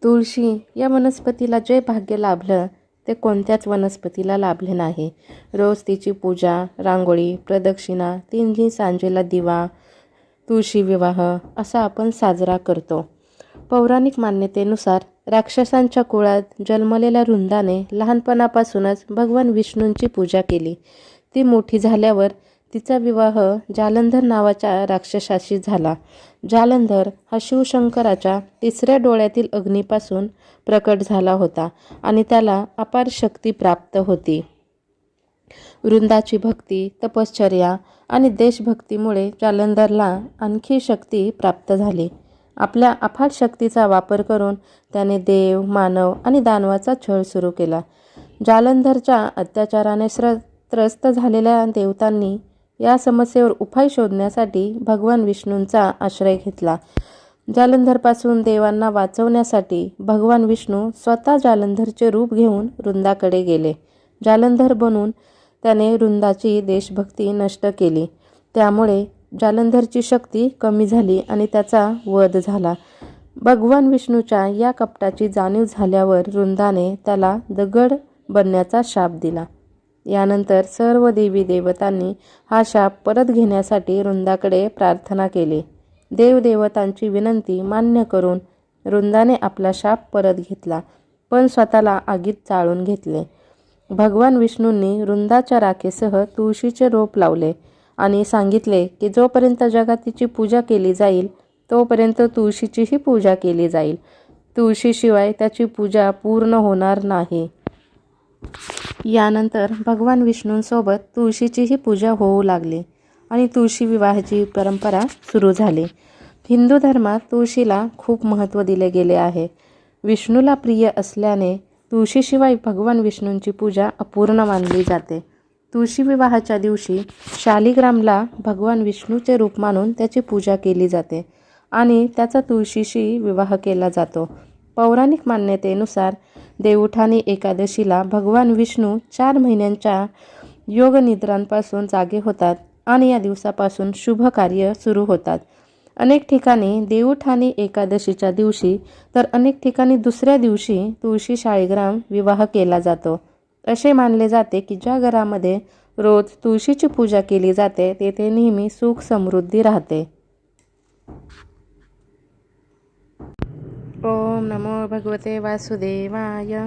तुळशी या वनस्पतीला जे भाग्य लाभलं ते कोणत्याच वनस्पतीला लाभले नाही. रोज तिची पूजा, रांगोळी, प्रदक्षिणा, 3 सांजेला दिवा, तुळशी विवाह असा आपण साजरा करतो. पौराणिक मान्यतेनुसार राक्षसांच्या कुळात जन्मलेल्या रुंदाने लहानपणापासूनच भगवान विष्णूंची पूजा केली. ती मोठी झाल्यावर तिचा विवाह जालंधर नावाच्या राक्षसाशी झाला. जालंधर हा शिवशंकराच्या 3ऱ्या डोळ्यातील अग्नीपासून प्रकट झाला होता आणि त्याला अपार शक्ती प्राप्त होती. वृंदाची भक्ती, तपश्चर्या आणि देशभक्तीमुळे जालंधरला आणखी शक्ती प्राप्त झाली. आपल्या अफाट शक्तीचा वापर करून त्याने देव, मानव आणि दानवाचा छळ सुरू केला. जालंधरच्या अत्याचाराने त्रस्त झालेल्या देवतांनी या समस्येवर उपाय शोधण्यासाठी भगवान विष्णूंचा आश्रय घेतला. जालंधरपासून देवांना वाचवण्यासाठी भगवान विष्णू स्वतः जालंधरचे रूप घेऊन वृंदाकडे गेले. जालंधर बनून त्याने वृंदाची देशभक्ती नष्ट केली. त्यामुळे जालंधरची शक्ती कमी झाली आणि त्याचा वध झाला. भगवान विष्णूच्या या कपटाची जाणीव झाल्यावर वृंदाने त्याला दगड बनण्याचा शाप दिला. यानंतर सर्व देवी देवतांनी हा शाप परत घेण्यासाठी वृंदाकडे प्रार्थना केली. देवदेवतांची विनंती मान्य करून वृंदाने आपला शाप परत घेतला, पण स्वतःला आगीत जाळून घेतले. भगवान विष्णूंनी वृंदाच्या राखेसह तुळशीचे रोप लावले आणि सांगितले की जोपर्यंत जगात तिची पूजा केली जाईल तोपर्यंत तुळशीचीही पूजा केली जाईल. तुळशीशिवाय त्याची पूजा पूर्ण होणार नाही. यानंतर भगवान विष्णूंसोबत तुळशीचीही पूजा होऊ लागली आणि तुळशी विवाहाची परंपरा सुरू झाली. हिंदू धर्मात तुळशीला खूप महत्त्व दिले गेले आहे. विष्णूला प्रिय असल्याने तुळशीशिवाय भगवान विष्णूंची पूजा अपूर्ण मानली जाते. तुळशी विवाहाच्या दिवशी शालिग्रामला भगवान विष्णूचे रूप मानून त्याची पूजा केली जाते आणि त्याचा तुळशीशी विवाह केला जातो. पौराणिक मान्यतेनुसार देवउठाणी एकादशीला भगवान विष्णू 4 महिन्यांच्या योगनिद्रांपासून जागे होतात आणि या दिवसापासून शुभ कार्य सुरू होतात. अनेक ठिकाणी देवउठाणी एकादशीच्या दिवशी तर अनेक ठिकाणी दुसऱ्या दिवशी तुळशी शालिग्राम विवाह केला जातो. असे मानले जाते की ज्या घरामध्ये रोज तुळशीची पूजा केली जाते तेथे नेहमी सुख समृद्धी राहते. ओम नमो भगवते वासुदेवाय.